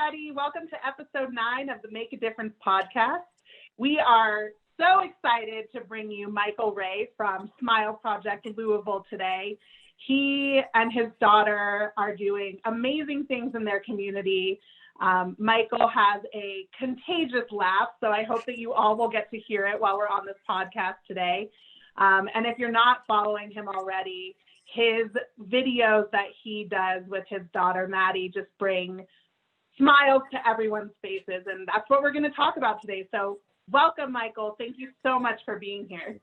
everybody. Welcome to episode 9 of the Make a Difference podcast. We are so excited to bring you Michael Ray from Smile Project Louisville today. He and his daughter are doing amazing things in their community. Michael has a contagious laugh, so I hope that you all will get to hear it while we're on this podcast today. And if you're not following him already, his videos that he does with his daughter, Maddie, just bring smiles to everyone's faces. And that's what we're going to talk about today. So welcome, Michael. Thank you so much for being here.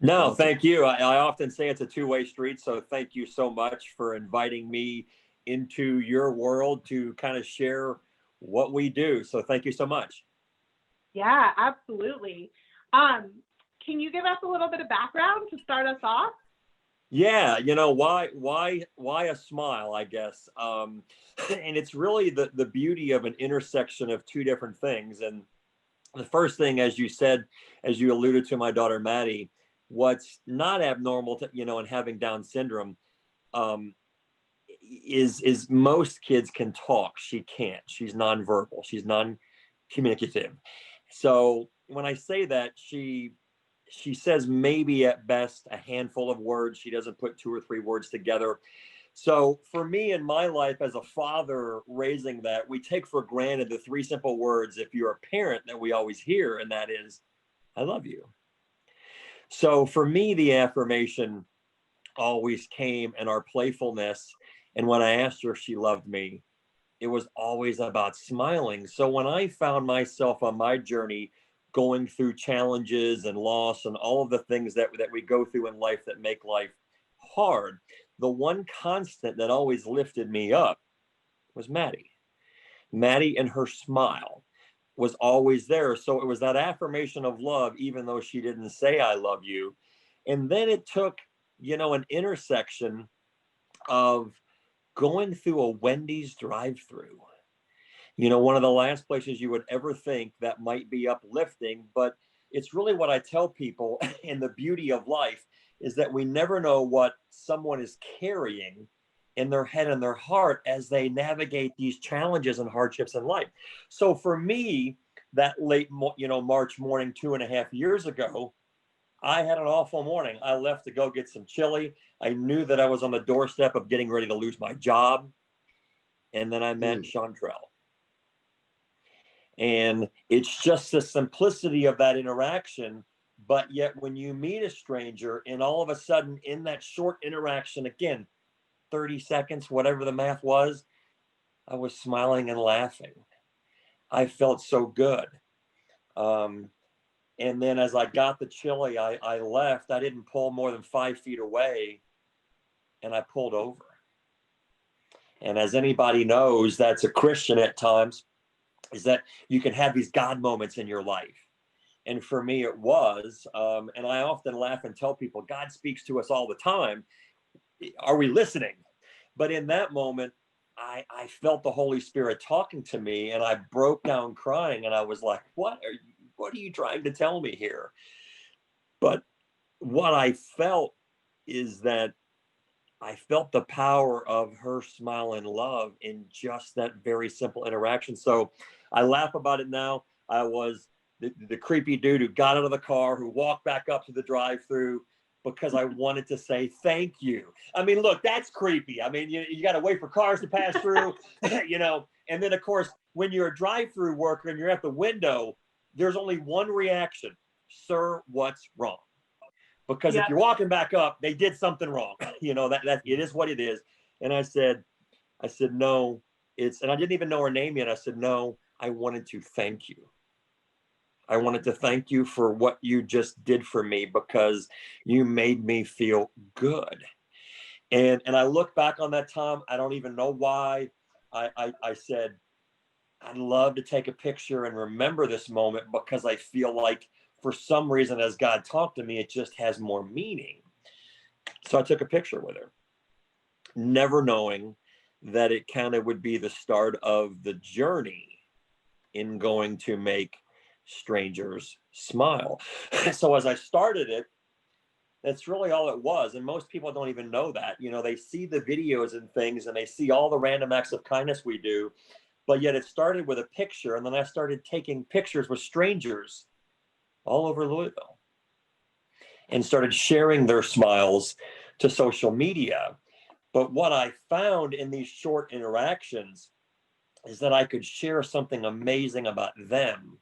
No, thank you. I often say it's a two-way street. So thank you so much for inviting me into your world to kind of share what we do. So thank you so much. Yeah, absolutely. Can you give us a little bit of background to start us off? Yeah, why a smile, I guess. And it's really the beauty of an intersection of two different things. And the first thing, as you said, as you alluded to my daughter, Maddie, what's not abnormal to, in having Down syndrome, is most kids can talk. She can't. She's nonverbal. She's non-communicative. So when I say that, she says maybe at best a handful of words. She doesn't put 2 or 3 words together. So for me in my life as a father raising that, we take for granted the 3 simple words, if you're a parent, that we always hear, and that is, I love you. So for me, the affirmation always came in our playfulness. And when I asked her if she loved me, it was always about smiling. So when I found myself on my journey going through challenges and loss and all of the things that we go through in life that make life hard, the one constant that always lifted me up was Maddie. Maddie and her smile was always there. So it was that affirmation of love, even though she didn't say, I love you. And then it took, an intersection of going through a Wendy's drive-through. One of the last places you would ever think that might be uplifting, but it's really what I tell people. And the beauty of life is that we never know what someone is carrying in their head and their heart as they navigate these challenges and hardships in life. So for me, that late, March morning, 2.5 years ago, I had an awful morning. I left to go get some chili. I knew that I was on the doorstep of getting ready to lose my job. And then I met Chantrell. And it's just the simplicity of that interaction. But yet when you meet a stranger and all of a sudden in that short interaction, again, 30 seconds, whatever the math was, I was smiling and laughing. I felt so good. And then as I got the chili, I left. I didn't pull more than 5 feet away, and I pulled over. And as anybody knows, that's a Christian at times, is that you can have these God moments in your life. And for me, it was. And I often laugh and tell people, God speaks to us all the time. Are we listening? But in that moment, I felt the Holy Spirit talking to me, and I broke down crying, and I was like, what are you trying to tell me here? But what I felt is that I felt the power of her smile and love in just that very simple interaction. So I laugh about it now. I was the creepy dude who got out of the car, who walked back up to the drive-through because I wanted to say thank you. I mean, look, that's creepy. I mean, you got to wait for cars to pass through, and then of course, when you're a drive-through worker and you're at the window, there's only one reaction: sir, what's wrong? Because if you're walking back up, they did something wrong. That it is what it is. And I said, no, and I didn't even know her name yet. I said, no, I wanted to thank you. I wanted to thank you for what you just did for me, because you made me feel good. And I look back on that time. I don't even know why. I said, I'd love to take a picture and remember this moment, because I feel like for some reason, as God talked to me, it just has more meaning. So I took a picture with her, never knowing that it kind of would be the start of the journey in going to make strangers smile. So as I started it, that's really all it was. And most people don't even know that. They see the videos and things, and they see all the random acts of kindness we do. but yet it started with a picture. And then I started taking pictures with strangers all over Louisville and started sharing their smiles to social media. But what I found in these short interactions is that I could share something amazing about them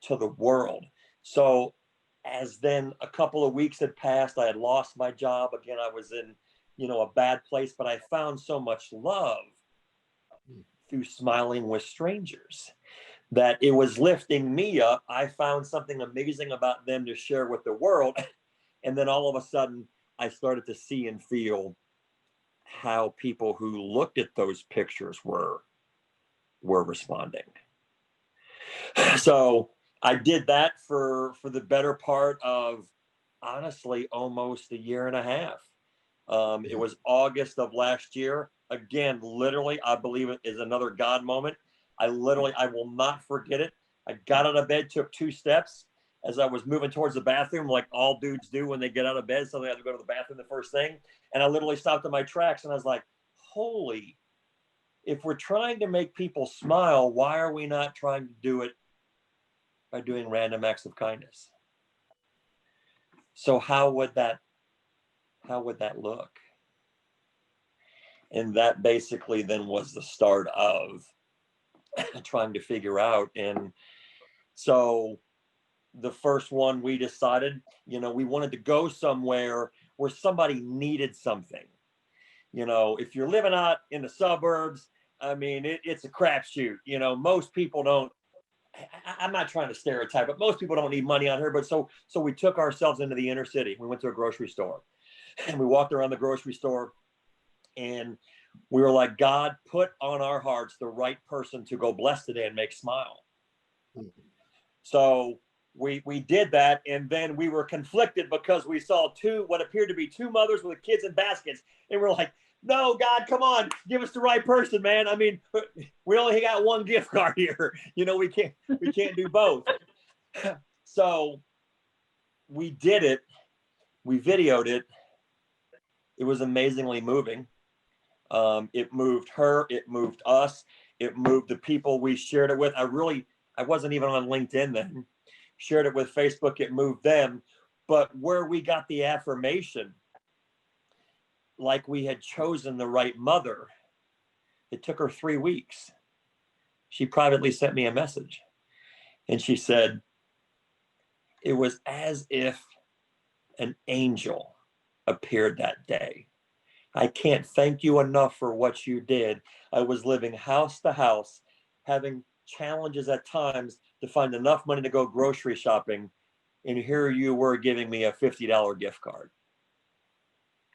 to the world. So as then a couple of weeks had passed, I had lost my job again. I was in, a bad place, but I found so much love through smiling with strangers that it was lifting me up. I found something amazing about them to share with the world. And then all of a sudden I started to see and feel how people who looked at those pictures were responding. So I did that for the better part of, honestly, almost a year and a half. It was August of last year. Again, literally, I believe it is another God moment. I will not forget it. I got out of bed, took 2 steps as I was moving towards the bathroom, like all dudes do when they get out of bed. So they have to go to the bathroom the first thing. And I literally stopped in my tracks and I was like, holy, if we're trying to make people smile, why are we not trying to do it by doing random acts of kindness? So how would that look? And that basically then was the start of trying to figure out. And so the first one we decided, we wanted to go somewhere where somebody needed something. If you're living out in the suburbs, I mean, it's a crapshoot. Most people don't, I'm not trying to stereotype, but most people don't need money on here. But so we took ourselves into the inner city. We went to a grocery store and we walked around the grocery store and we were like, God, put on our hearts the right person to go bless today and make smile. So we did that, and then we were conflicted because we saw what appeared to be 2 mothers with kids in baskets, and we're like, no, God, come on, give us the right person, man. I mean, we only got 1 gift card here. We can't do both. So we did it. We videoed it. It was amazingly moving. It moved her. It moved us. It moved the people we shared it with. I wasn't even on LinkedIn then. Shared it with Facebook. It moved them. But where we got the affirmation, like we had chosen the right mother, it took her 3 weeks. She privately sent me a message. And she said, it was as if an angel appeared that day. I can't thank you enough for what you did. I was living house to house, having challenges at times to find enough money to go grocery shopping. And here you were giving me a $50 gift card.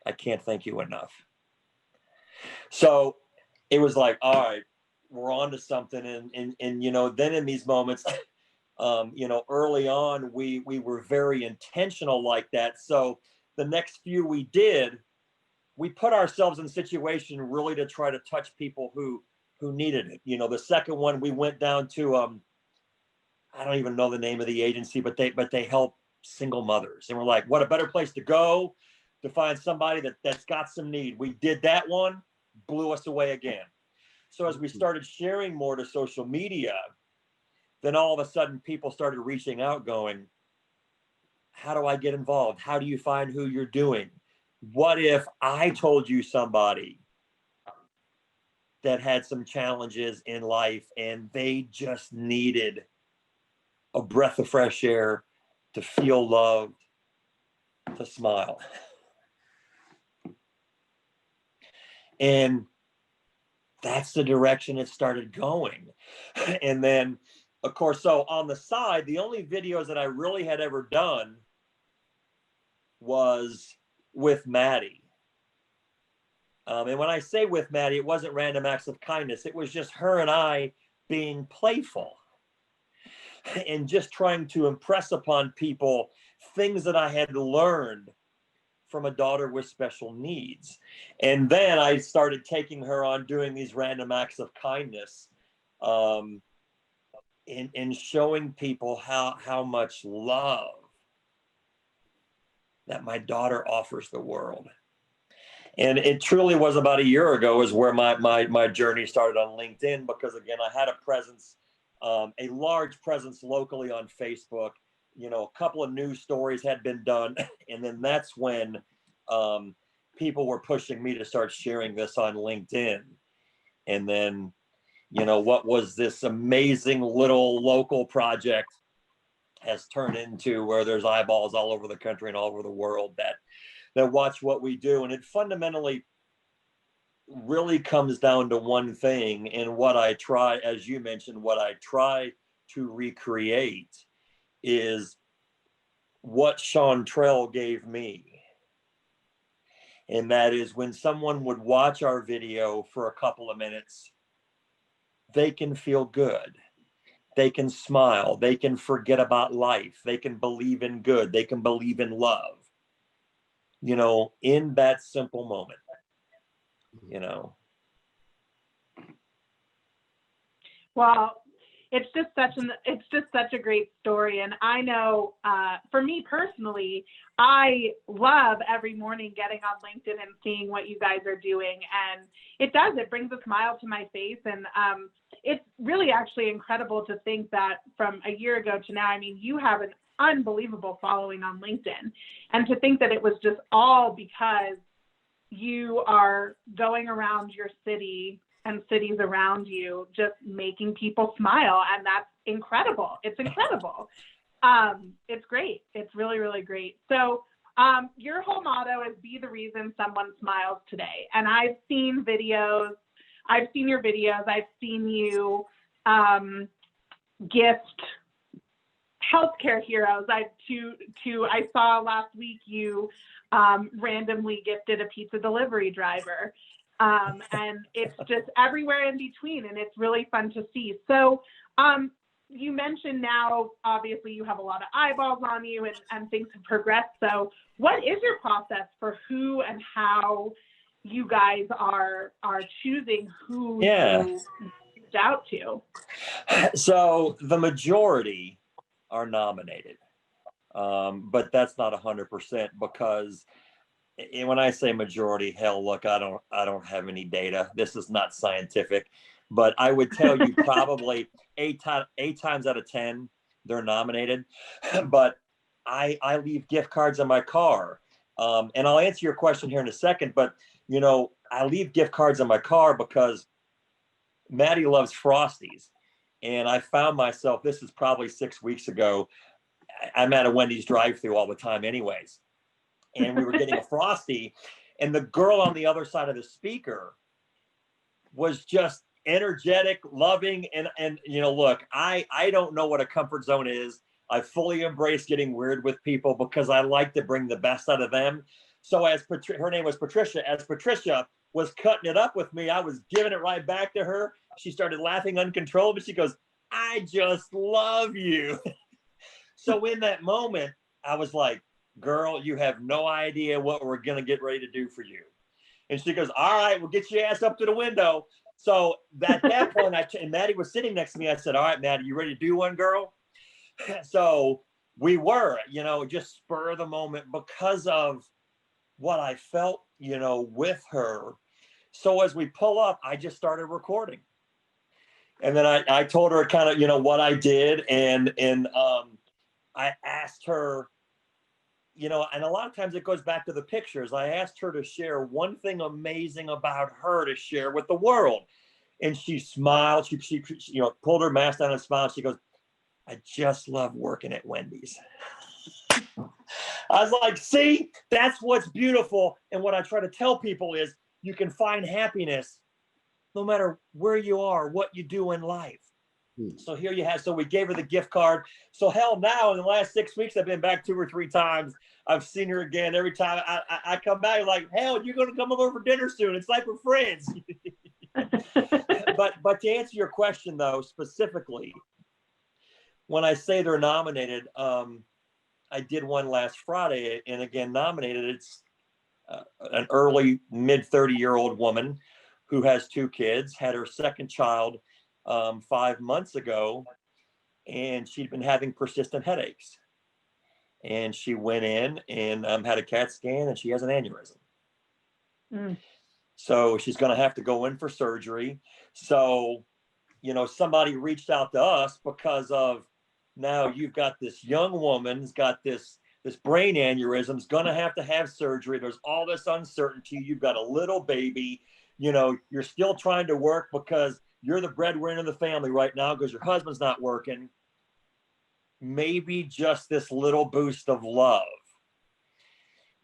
I can't thank you enough. So it was like, all right, we're on to something. And then in these moments, early on, we were very intentional like that. So the next few we did, we put ourselves in a situation really to try to touch people who needed it. The second one, we went down to, I don't even know the name of the agency, but they help single mothers. And we're like, what a better place to go to find somebody that's got some need. We did that one, blew us away again. So as we started sharing more to social media, then all of a sudden people started reaching out going, how do I get involved? How do you find who you're doing? What if I told you somebody that had some challenges in life and they just needed a breath of fresh air, to feel loved, to smile? And that's the direction it started going. And then, of course, so on the side, the only videos that I really had ever done was with Maddie. And when I say with Maddie, it wasn't random acts of kindness. It was just her and I being playful and just trying to impress upon people things that I had learned from a daughter with special needs. And then I started taking her on doing these random acts of kindness, and showing people how much love that my daughter offers the world. And it truly was about a year ago is where my journey started on LinkedIn, because again, I had a presence, a large presence locally on Facebook. A couple of news stories had been done. And then that's when people were pushing me to start sharing this on LinkedIn. And then, what was this amazing little local project has turned into where there's eyeballs all over the country and all over the world that watch what we do. And it fundamentally really comes down to one thing. And what I try, as you mentioned, what I try to recreate is what Chantrell gave me. And that is, when someone would watch our video for a couple of minutes, they can feel good. They can smile. They can forget about life. They can believe in good. They can believe in love, in that simple moment, Well, it's just such a great story. And I know, for me personally, I love every morning getting on LinkedIn and seeing what you guys are doing. And it brings a smile to my face. And it's really actually incredible to think that from a year ago to now, I mean, you have an unbelievable following on LinkedIn. And to think that it was just all because you are going around your city and cities around you, just making people smile. And that's incredible. It's incredible. It's great. It's really, really great. So your whole motto is be the reason someone smiles today. And I've seen videos. I've seen your videos. I've seen you gift healthcare heroes. I saw last week you randomly gifted a pizza delivery driver. And it's just everywhere in between, and it's really fun to see. So you mentioned now, obviously, you have a lot of eyeballs on you and things have progressed. So what is your process for who and how you guys are choosing who you reach out to? So the majority are nominated, but that's not 100%, because when I say majority, hell, look, I don't have any data. This is not scientific, but I would tell you probably eight times out of 10 they're nominated. But I leave gift cards in my car, and I'll answer your question here in a second. But I leave gift cards in my car because Maddie loves Frosties, and I found myself, this is probably 6 weeks ago, I'm at a Wendy's drive-thru all the time, anyways. And we were getting a Frosty, and the girl on the other side of the speaker was just energetic, loving. And look, I don't know what a comfort zone is. I fully embrace getting weird with people because I like to bring the best out of them. So her name was Patricia, as Patricia was cutting it up with me, I was giving it right back to her. She started laughing uncontrollably. She goes, "I just love you." So in that moment, I was like, "Girl, you have no idea what we're going to get ready to do for you." And she goes, "All right, we'll get your ass up to the window." So at that point, and Maddie was sitting next to me. I said, "All right, Maddie, you ready to do one, girl?" So we were, just spur of the moment because of what I felt, with her. So as we pull up, I just started recording. And then I told her kind of, what I did. And I asked her, and a lot of times it goes back to the pictures. I asked her to share one thing amazing about her to share with the world. And she smiled. She pulled her mask down and smiled. She goes, "I just love working at Wendy's." I was like, see, that's what's beautiful. And what I try to tell people is you can find happiness no matter where you are, what you do in life. So here you have, so we gave her the gift card. So hell, now in the last 6 weeks, I've been back 2 or 3 times. I've seen her again. Every time I come back, like, hell, you're going to come over for dinner soon. It's like we're friends. But to answer your question, though, specifically, when I say they're nominated, I did one last Friday, and again, nominated. It's an early mid-30-year-old woman who has 2 kids, had her second child 5 months ago, and she'd been having persistent headaches. And she went in and had a CAT scan, and she has an aneurysm. Mm. So she's going to have to go in for surgery. So, somebody reached out to us because of, now you've got this young woman who's got this brain aneurysm, is going to have surgery. There's all this uncertainty. You've got a little baby. You're still trying to work because you're the breadwinner of the family right now because your husband's not working. Maybe just this little boost of love,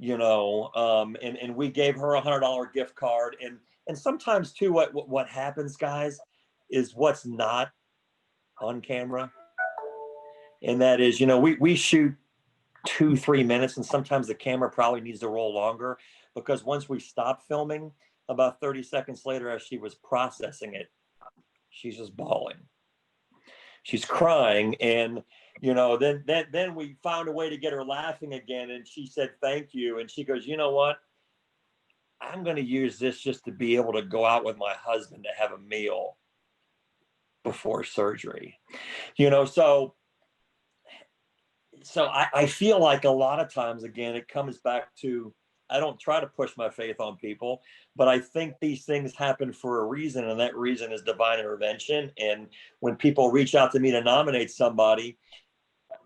and we gave her $100 gift card. And sometimes too, what happens, guys, is what's not on camera. And that is, we shoot 2-3 minutes, and sometimes the camera probably needs to roll longer, because once we stop filming, about 30 seconds later, as she was processing it, she's just bawling. She's crying. And, then we found a way to get her laughing again. And she said, thank you. And she goes, you know what? I'm going to use this just to be able to go out with my husband to have a meal before surgery. So I feel like a lot of times, again, it comes back to, I don't try to push my faith on people, but I think these things happen for a reason, and that reason is divine intervention. And when people reach out to me to nominate somebody,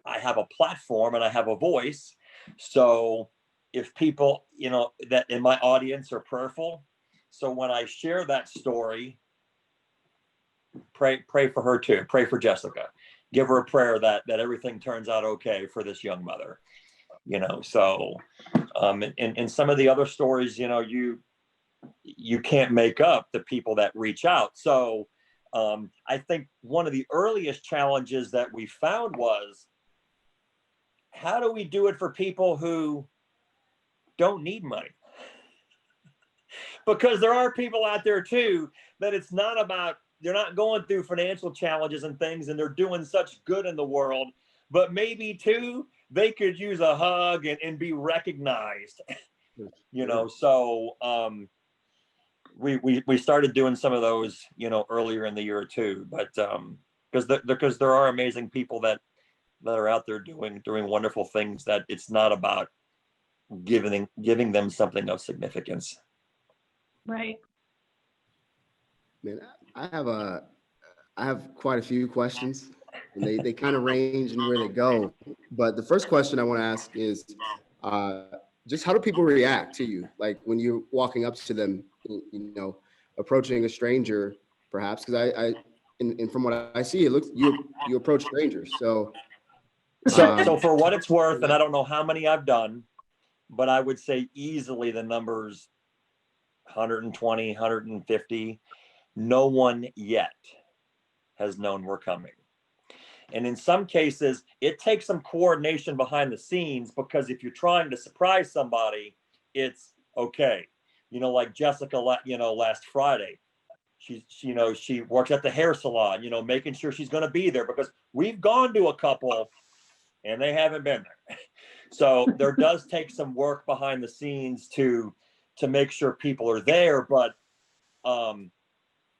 I have a platform and I have a voice. So if people, that in my audience are prayerful, so when I share that story, pray for her too. Pray for Jessica. Give her a prayer that everything turns out okay for this young mother. So and some of the other stories, you can't make up the people that reach out. So I think one of the earliest challenges that we found was, how do we do it for people who don't need money? Because there are people out there too that it's not about, they're not going through financial challenges and things, and they're doing such good in the world, but maybe too, they could use a hug and be recognized. So we started doing some of those, earlier in the year too, but because there are amazing people that are out there doing wonderful things, that it's not about giving them something of significance. Right. Man, I have quite a few questions, and they kind of range in where they go. But the first question I want to ask is, just how do people react to you? Like when you're walking up to them, approaching a stranger, perhaps, because and from what I see, it looks you approach strangers. So for what it's worth, and I don't know how many I've done, but I would say easily the number's 120, 150. No one yet has known we're coming. And in some cases, it takes some coordination behind the scenes, because if you're trying to surprise somebody, it's okay. Like Jessica, last Friday, she works at the hair salon, making sure she's going to be there, because we've gone to a couple and they haven't been there. So there does take some work behind the scenes to make sure people are there. But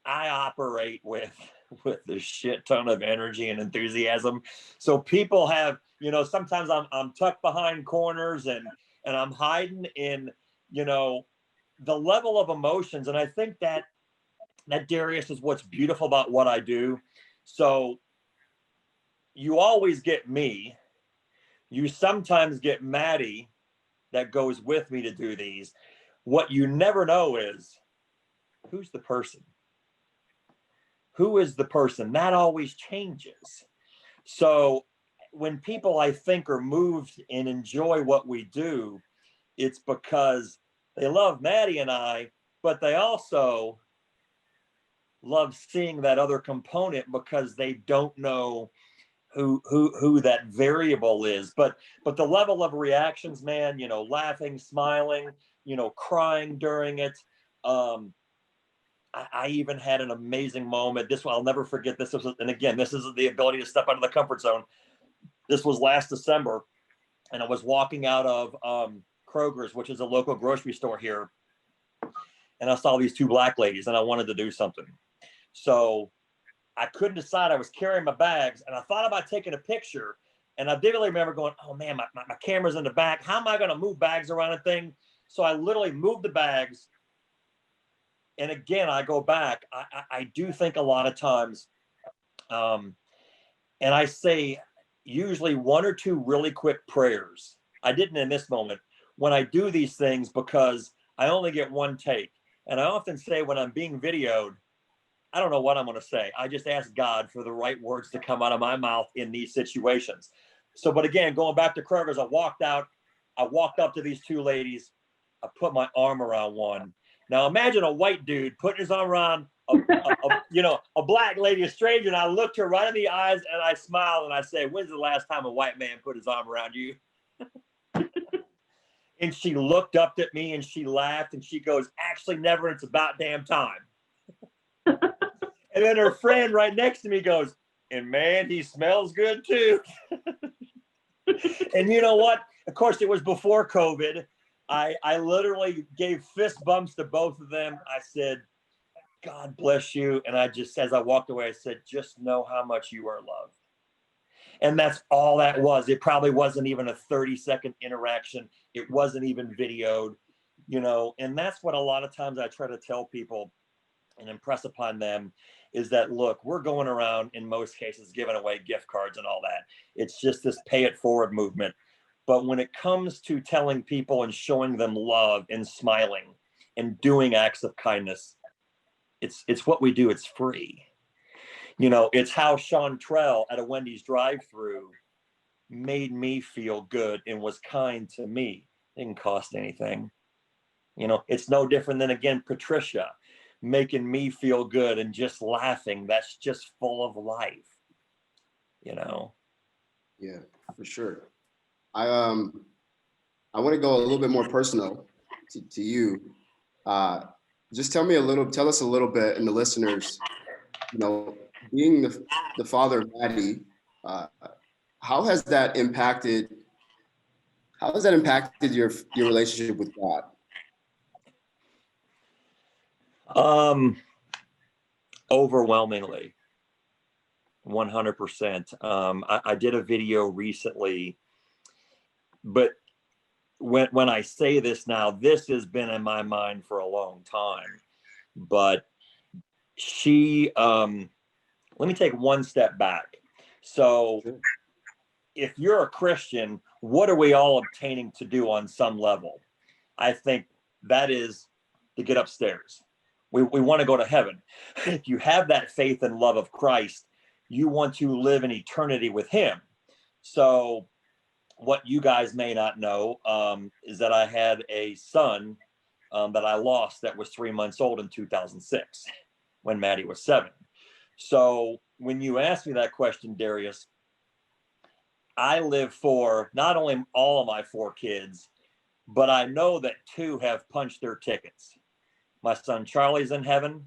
I operate with a shit ton of energy and enthusiasm. So people have, sometimes I'm tucked behind corners and I'm hiding in, the level of emotions. And I think that Darius is what's beautiful about what I do. So you always get me. You sometimes get Maddie that goes with me to do these. What you never know is, who's the person? Who is the person? That always changes. So when people, I think, are moved and enjoy what we do, it's because they love Maddie and I, but they also love seeing that other component, because they don't know who that variable is. But the level of reactions, man, laughing, smiling, crying during it. I even had an amazing moment. This one, I'll never forget. This is the ability to step out of the comfort zone. This was last December, and I was walking out of Kroger's, which is a local grocery store here, and I saw these two black ladies, and I wanted to do something. So I couldn't decide. I was carrying my bags, and I thought about taking a picture, and I vividly remember going, oh man, my camera's in the back. How am I going to move bags around a thing? So I literally moved the bags, and again, I go back, I do think a lot of times, and I say usually one or two really quick prayers. I didn't in this moment when I do these things because I only get one take. And I often say when I'm being videoed, I don't know what I'm going to say. I just ask God for the right words to come out of my mouth in these situations. So, but again, going back to Kroger's, I walked up to these two ladies. I put my arm around one. Now imagine a white dude putting his arm around a black lady, a stranger, and I looked her right in the eyes and I smiled and I said, "When's the last time a white man put his arm around you?" And she looked up at me and she laughed and she goes, "Actually, never. It's about damn time." And then her friend right next to me goes, "And man, he smells good too." And you know what? Of course, it was before COVID. I literally gave fist bumps to both of them. I said, "God bless you." And I just, as I walked away, I said, "Just know how much you are loved." And that's all that was. It probably wasn't even a 30-second interaction. It wasn't even videoed, and that's what a lot of times I try to tell people and impress upon them is that, look, we're going around in most cases giving away gift cards and all that. It's just this pay it forward movement. But when it comes to telling people and showing them love and smiling and doing acts of kindness, it's what we do. It's free. It's how Sean Trell at a Wendy's drive-thru made me feel good and was kind to me. It didn't cost anything. It's no different than, again, Patricia making me feel good and just laughing. That's just full of life, Yeah, for sure. I want to go a little bit more personal to you. Just tell us a little bit, and the listeners, being the father of Maddie, how has that impacted your relationship with God? Overwhelmingly, 100%. I did a video recently, but when I say this now, this has been in my mind for a long time. But let me take one step back. So if you're a Christian, what are we all obtaining to do on some level? I think that is to get upstairs. We want to go to heaven. If you have that faith and love of Christ, you want to live in eternity with him. So what you guys may not know is that I had a son that I lost that was 3 months old in 2006 when Maddie was 7. So when you ask me that question, Darius, I live for not only all of my 4 kids, but I know that 2 have punched their tickets. My son Charlie's in heaven,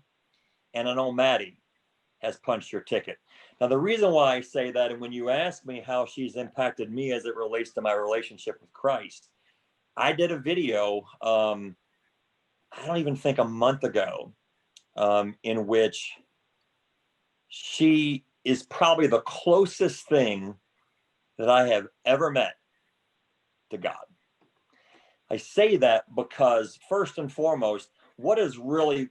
and I know Maddie has punched her ticket. Now, the reason why I say that, and when you ask me how she's impacted me as it relates to my relationship with Christ, I did a video, I don't even think a month ago, in which she is probably the closest thing that I have ever met to God. I say that because first and foremost, what is really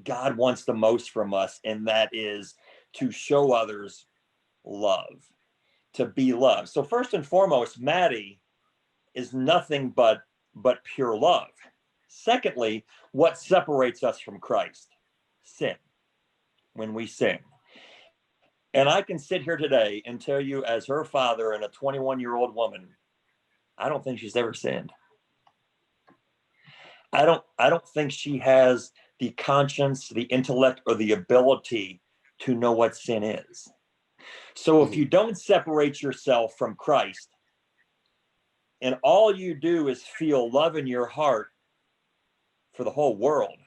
God wants the most from us, and that is to show others love, to be loved. So first and foremost, Maddie is nothing but pure love. Secondly, what separates us from Christ? Sin. When we sin. And I can sit here today and tell you, as her father and a 21-year-old woman, I don't think she's ever sinned. I don't think she has the conscience, the intellect, or the ability to know what sin is. So if you don't separate yourself from Christ, and all you do is feel love in your heart for the whole world,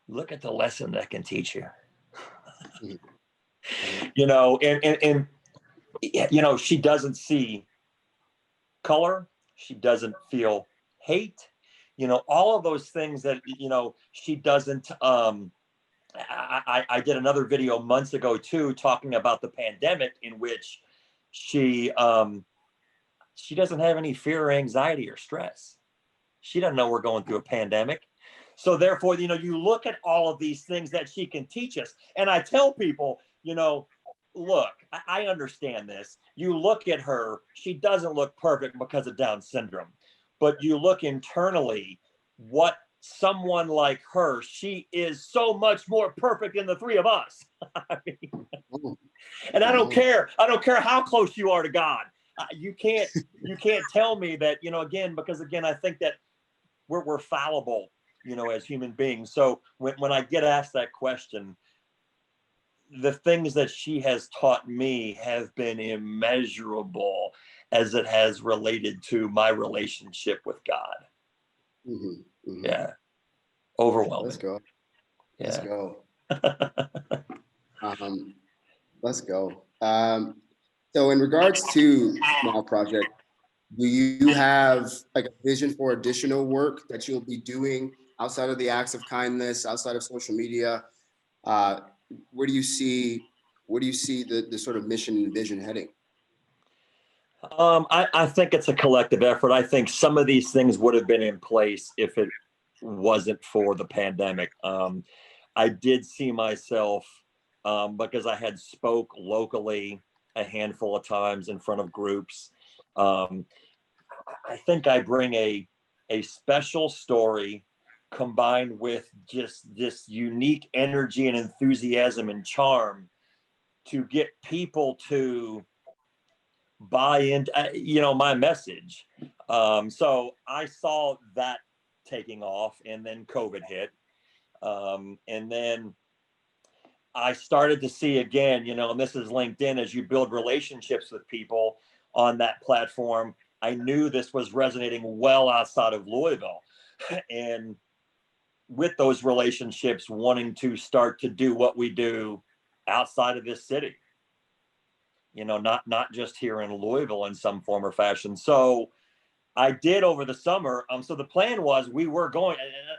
look at the lesson that can teach you. And she doesn't see color. She doesn't feel hate. All of those things that, she doesn't. I did another video months ago too, talking about the pandemic, in which she doesn't have any fear or anxiety or stress. She doesn't know we're going through a pandemic. So therefore, you look at all of these things that she can teach us. And I tell people, look, I understand this. You look at her, she doesn't look perfect because of Down syndrome. But you look internally, what someone like her, she is so much more perfect than the three of us. I mean, and I don't care how close you are to God. You can't tell me that, again, because again, I think that we're fallible, as human beings. So when I get asked that question, the things that she has taught me have been immeasurable as it has related to my relationship with God. Mm-hmm, mm-hmm. Yeah. Overwhelming. Let's go. Yeah. Let's go. Let's go. So in regards to Smile Project, do you have like a vision for additional work that you'll be doing outside of the acts of kindness, outside of social media? Where do you see the sort of mission and vision heading? I think it's a collective effort. I think some of these things would have been in place if it wasn't for the pandemic. I did see myself, because I had spoke locally a handful of times in front of groups. I think I bring a special story combined with just this unique energy and enthusiasm and charm to get people to buy into, my message. So I saw that taking off, and then COVID hit. And then I started to see again, and this is LinkedIn, as you build relationships with people on that platform. I knew this was resonating well outside of Louisville. And with those relationships, wanting to start to do what we do outside of this city, not just here in Louisville in some form or fashion. So I did over the summer. So the plan was we were going,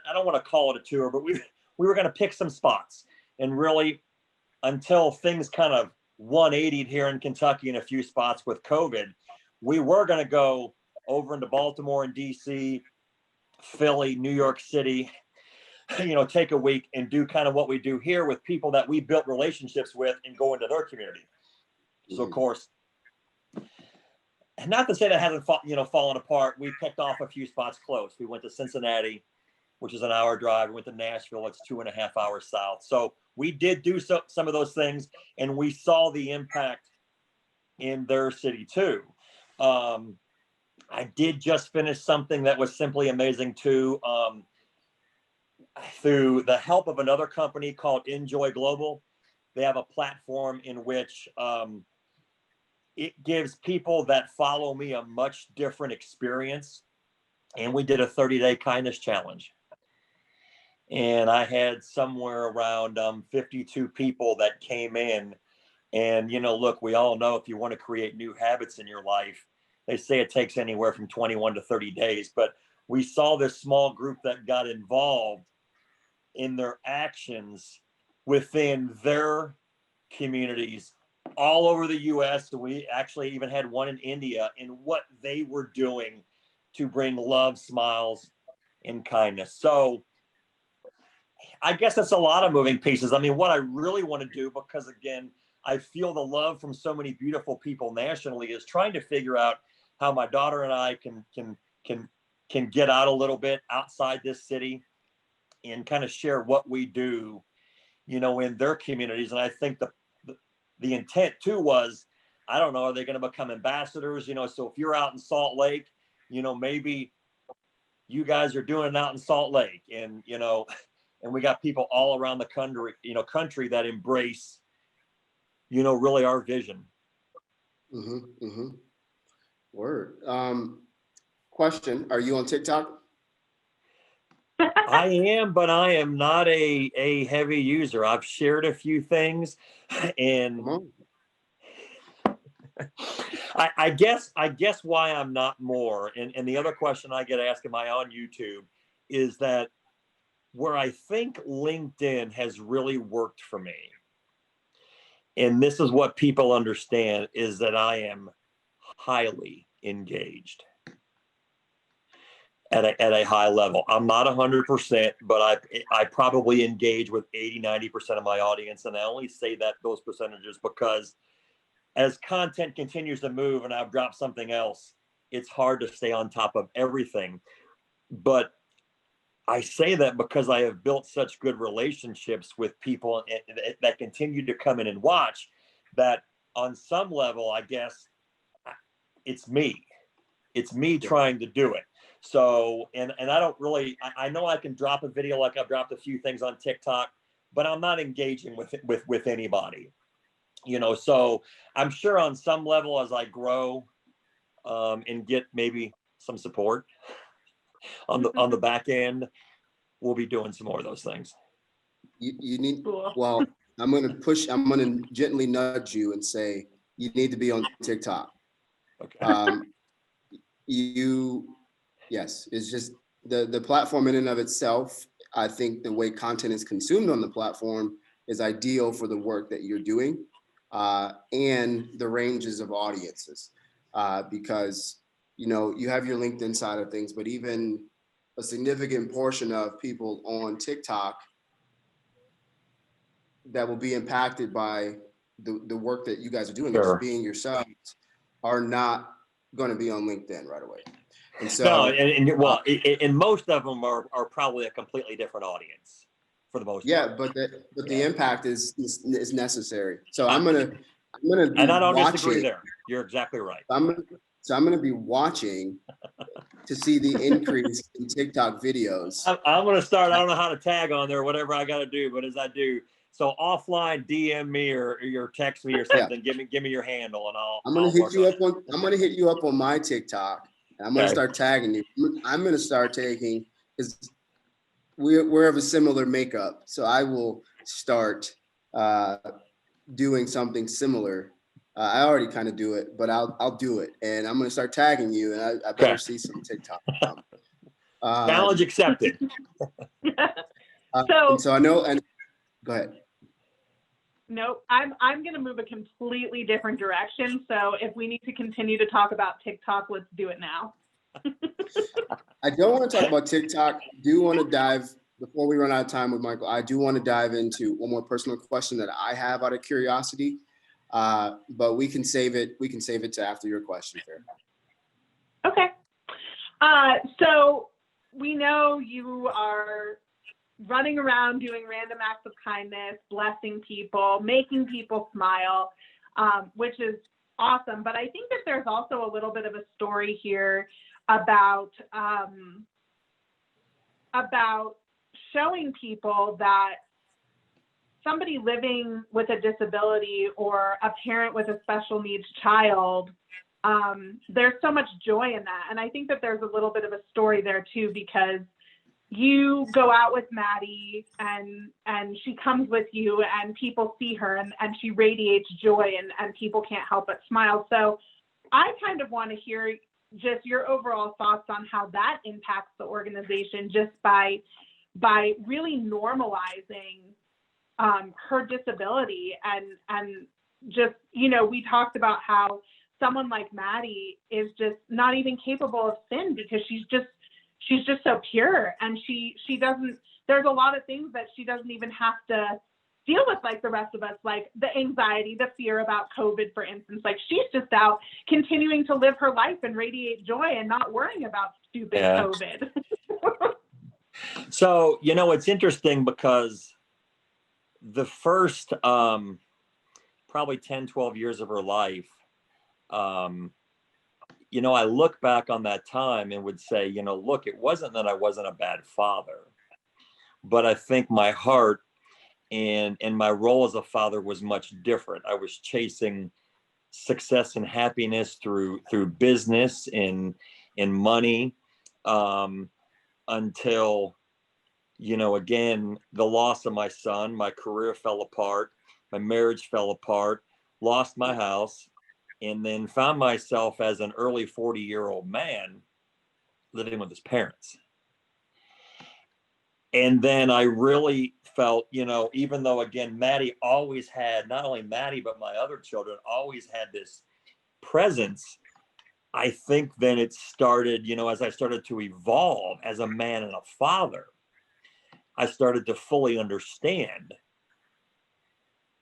I don't want to call it a tour, but we were going to pick some spots, and really, until things kind of 180'd here in Kentucky in a few spots with COVID, we were going to go over into Baltimore and DC, Philly, New York City, take a week and do kind of what we do here with people that we built relationships with and go into their community. So of course, not to say that hasn't fallen apart. We picked off a few spots close. We went to Cincinnati, which is an hour drive. We went to Nashville, it's 2.5 hours south. So we did do some of those things, and we saw the impact in their city too. I did just finish something that was simply amazing too. Through the help of another company called Enjoy Global, they have a platform in which it gives people that follow me a much different experience. And we did a 30-day kindness challenge. And I had somewhere around 52 people that came in. And, look, we all know if you want to create new habits in your life, they say it takes anywhere from 21 to 30 days. But we saw this small group that got involved in their actions within their communities all over the US. We actually even had one in India, in what they were doing to bring love, smiles, and kindness. So I guess that's a lot of moving pieces. I mean, what I really want to do, because again, I feel the love from so many beautiful people nationally, is trying to figure out how my daughter and I can get out a little bit outside this city and kind of share what we do, in their communities. And I think the intent too was, I don't know, are they going to become ambassadors? So if you're out in Salt Lake, maybe you guys are doing it out in Salt Lake, and, and we got people all around the country that embrace, really our vision. Mm-hmm, mm-hmm. Word. Question: are you on TikTok? I am, but I am not a heavy user. I've shared a few things, and I guess why I'm not more. And the other question I get asked, am I on YouTube, is that where I think LinkedIn has really worked for me, and this is what people understand, is that I am highly engaged. at a high level. I'm not 100%, but I probably engage with 80-90% of my audience. And I only say that those percentages because as content continues to move and I've dropped something else, it's hard to stay on top of everything. But I say that because I have built such good relationships with people that continue to come in and watch, that on some level, I guess it's me. It's me trying to do it. So, and I don't really, I know I can drop a video like I've dropped a few things on TikTok, but I'm not engaging with anybody, so I'm sure on some level as I grow and get maybe some support on the back end, we'll be doing some more of those things. You need, well, I'm going to gently nudge you and say, you need to be on TikTok. Okay. Yes, it's just the platform in and of itself. I think the way content is consumed on the platform is ideal for the work that you're doing and the ranges of audiences because, you have your LinkedIn side of things, but even a significant portion of people on TikTok that will be impacted by the work that you guys are doing, Sure. just being yourselves, are not going to be on LinkedIn right away. And so, and most of them are probably a completely different audience for the most part. But the impact is necessary. So I'm gonna be and I don't watching. disagree there. You're exactly right. I'm gonna be watching to see the increase in TikTok videos. I'm gonna start. I don't know how to tag on there, whatever I got to do, but as I do, so offline, DM me or text me or something. Yeah. Give me your handle, and I'm gonna hit you up on my TikTok. And I'm gonna start tagging you. I'm gonna start taking because we're of a similar makeup, so I will start doing something similar. I already kind of do it, but I'll do it, and I'm gonna start tagging you, and I better see some TikTok. Challenge accepted. So I know, and go ahead. Nope, I'm gonna move a completely different direction. So if we need to continue to talk about TikTok, let's do it now. I don't want to talk about TikTok. I do want to dive, before we run out of time with Michael, I do want to dive into one more personal question that I have out of curiosity. But we can save it. We can save it to after your question, Farra. Okay. So we know you are running around doing random acts of kindness, blessing people, making people smile, which is awesome. But I think that there's also a little bit of a story here about showing people that somebody living with a disability or a parent with a special needs child, there's so much joy in that. And I think that there's a little bit of a story there too, because you go out with Maddie and she comes with you and people see her and she radiates joy and people can't help but smile. So I kind of want to hear just your overall thoughts on how that impacts the organization just by really normalizing her disability and just, we talked about how someone like Maddie is just not even capable of sin because she's just so pure, and she doesn't, there's a lot of things that she doesn't even have to deal with like the rest of us, like the anxiety, the fear about COVID, for instance. Like she's just out continuing to live her life and radiate joy and not worrying about stupid COVID. So, it's interesting because the first probably 10, 12 years of her life, I look back on that time and would say, look, it wasn't that I wasn't a bad father, but I think my heart and my role as a father was much different. I was chasing success and happiness through business and money until, again, the loss of my son, my career fell apart, my marriage fell apart, lost my house, and then found myself as an early 40-year-old man living with his parents. And then I really felt, even though, again, Maddie always had, not only Maddie, but my other children always had this presence, I think then it started, as I started to evolve as a man and a father, I started to fully understand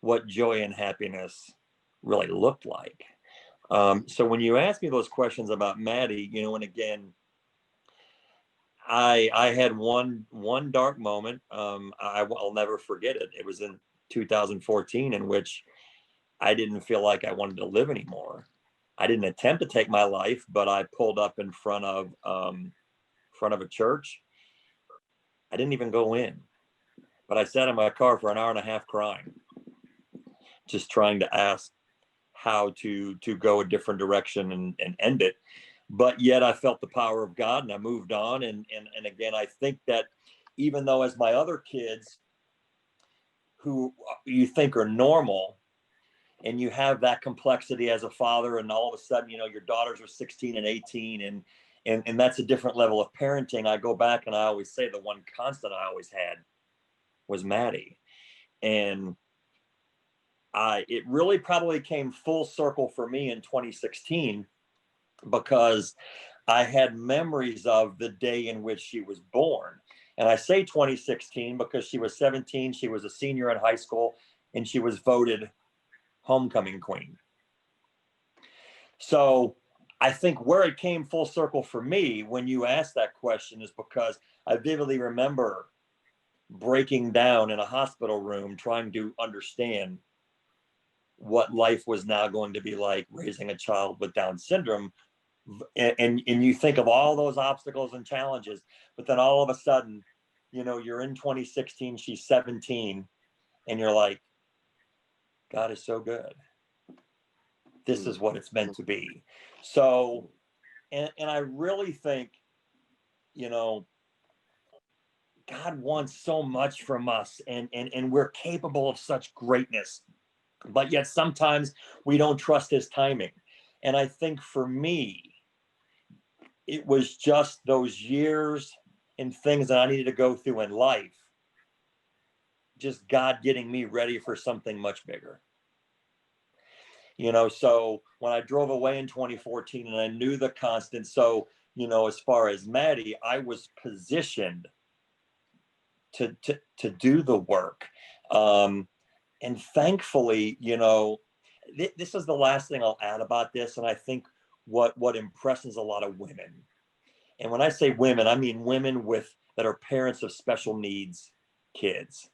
what joy and happiness really looked like. So when you ask me those questions about Maddie, and again, I had one dark moment. I'll never forget it. It was in 2014, in which I didn't feel like I wanted to live anymore. I didn't attempt to take my life, but I pulled up in front of a church. I didn't even go in, but I sat in my car for an hour and a half crying, just trying to ask how to go a different direction and end it. But yet I felt the power of God, and I moved on. And again, I think that even though, as my other kids, who you think are normal, and you have that complexity as a father, and all of a sudden, your daughters are 16 and 18, and that's a different level of parenting. I go back and I always say the one constant I always had was Maddie. And it really probably came full circle for me in 2016, because I had memories of the day in which she was born. And I say 2016 because she was 17, she was a senior in high school, and she was voted homecoming queen. So I think where it came full circle for me when you asked that question is because I vividly remember breaking down in a hospital room trying to understand what life was now going to be like raising a child with Down syndrome. And you think of all those obstacles and challenges, but then all of a sudden, you're in 2016, she's 17, and you're like, God is so good. This is what it's meant to be. So, and I really think, God wants so much from us, and we're capable of such greatness, but yet sometimes we don't trust his timing. And I think for me, it was just those years and things that I needed to go through in life, just God getting me ready for something much bigger. So when I drove away in 2014 and I knew the constant, so, as far as Maddie, I was positioned to do the work. And thankfully, this is the last thing I'll add about this. And I think what impresses a lot of women, and when I say women, I mean women that are parents of special needs kids,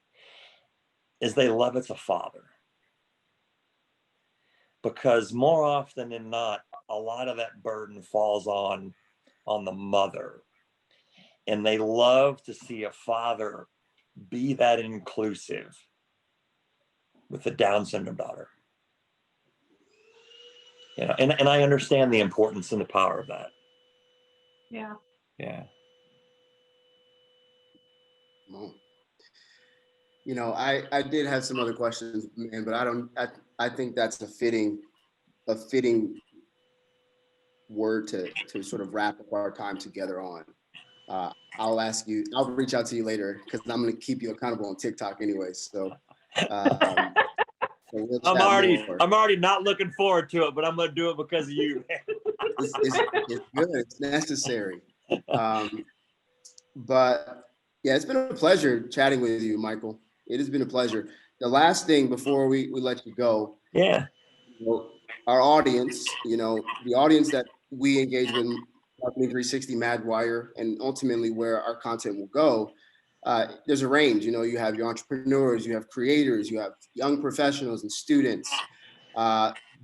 is they love it's a father. Because more often than not, a lot of that burden falls on the mother. And they love to see a father be that inclusive with the Down syndrome daughter. And I understand the importance and the power of that. Yeah. Yeah. Well, I did have some other questions, man, but I think that's a fitting word to sort of wrap up our time together on. I'll reach out to you later, because I'm going to keep you accountable on TikTok anyway. So, we'll I'm more. already not looking forward to it, but I'm going to do it because of you. It's good. It's necessary. But yeah, it's been a pleasure chatting with you, Michael. It has been a pleasure. The last thing before we let you go. Yeah. Our audience, the audience that we engage with, Marketing 360, Madwire, and ultimately where our content will go, there's a range. You have your entrepreneurs, you have creators, you have young professionals and students,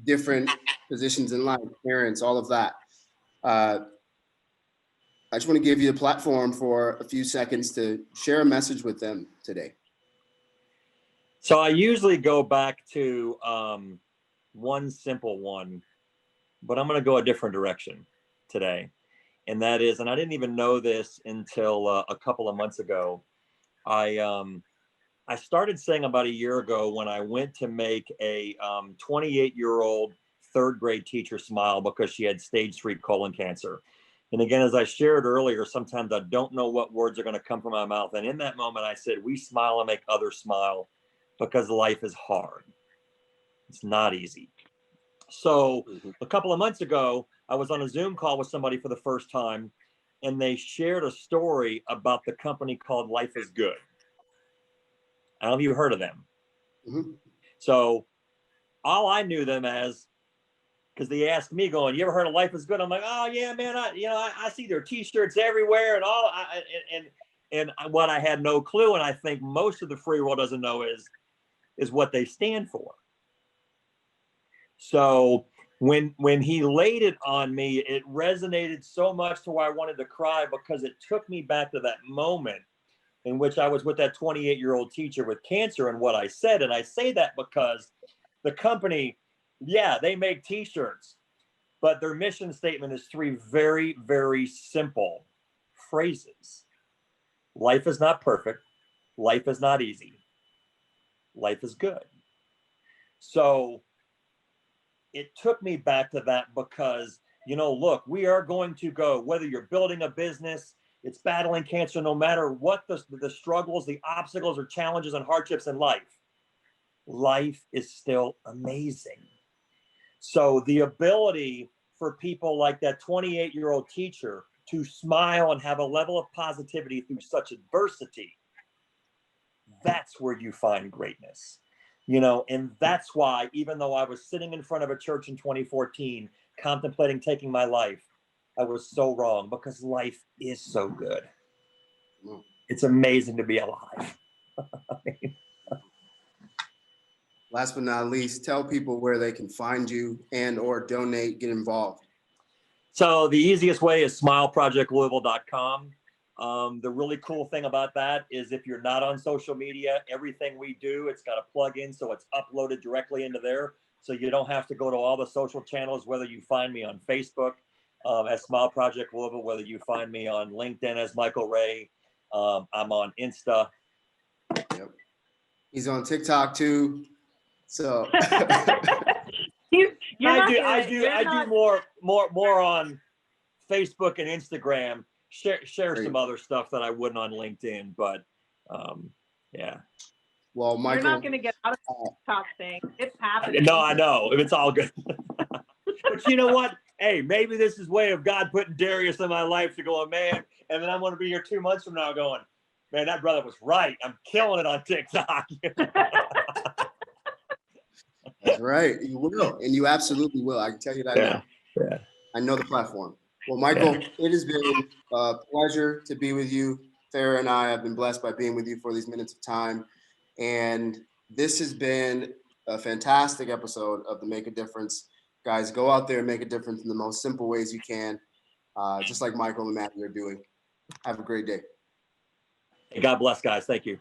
different positions in life, parents, all of that. I just want to give you the platform for a few seconds to share a message with them today. So I usually go back to one simple one, but I'm going to go a different direction today. And that is, and I didn't even know this until a couple of months ago. I started saying about a year ago, when I went to make a 28-year-old third grade teacher smile because she had stage 3 colon cancer. And again, as I shared earlier, sometimes I don't know what words are going to come from my mouth. And in that moment, I said, we smile and make others smile, because life is hard. It's not easy. So a couple of months ago, I was on a Zoom call with somebody for the first time, and they shared a story about the company called Life is Good. I don't know if you've heard of them. Mm-hmm. So all I knew them as, because they asked me, going, "You ever heard of Life is Good?" I'm like, "Oh yeah, man. I see their T-shirts everywhere and all." And what I had no clue, and I think most of the free world doesn't know, is what they stand for. So when he laid it on me, it resonated so much to where I wanted to cry, because it took me back to that moment in which I was with that 28-year-old teacher with cancer, and what I said. And I say that because the company, yeah, they make T-shirts, but their mission statement is 3 very, very simple phrases. Life is not perfect. Life is not easy. Life is good. So it took me back to that, because, look, we are going to go, whether you're building a business, it's battling cancer, no matter what the struggles, the obstacles or challenges and hardships in life is still amazing. So the ability for people like that 28-year-old teacher to smile and have a level of positivity through such adversity, that's where you find greatness. And that's why, even though I was sitting in front of a church in 2014, contemplating taking my life, I was so wrong, because life is so good. It's amazing to be alive. Last but not least, tell people where they can find you and or donate, get involved. So the easiest way is smileprojectlouisville.com. The really cool thing about that is, if you're not on social media, everything we do, it's got a plug-in, so it's uploaded directly into there. So you don't have to go to all the social channels, whether you find me on Facebook as Smile Project Louisville, whether you find me on LinkedIn as Michael Ray. I'm on Insta. Yep. He's on TikTok too. So I do more on Facebook and Instagram. Share some other stuff that I wouldn't on LinkedIn, but yeah. Well, Michael, you're not going to get out of the TikTok thing. It's happening. No, I know. It's all good. But you know what? Hey, maybe this is way of God putting Darius in my life to go, man, and then I'm going to be here 2 months from now going, man, that brother was right. I'm killing it on TikTok. That's right. You will, and you absolutely will. I can tell you that now. Yeah. I know the platform. Well, Michael, it has been a pleasure to be with you. Farra and I have been blessed by being with you for these minutes of time. And this has been a fantastic episode of the Make a Difference. Guys, go out there and make a difference in the most simple ways you can, just like Michael and Maddie are doing. Have a great day. Hey, God bless, guys. Thank you.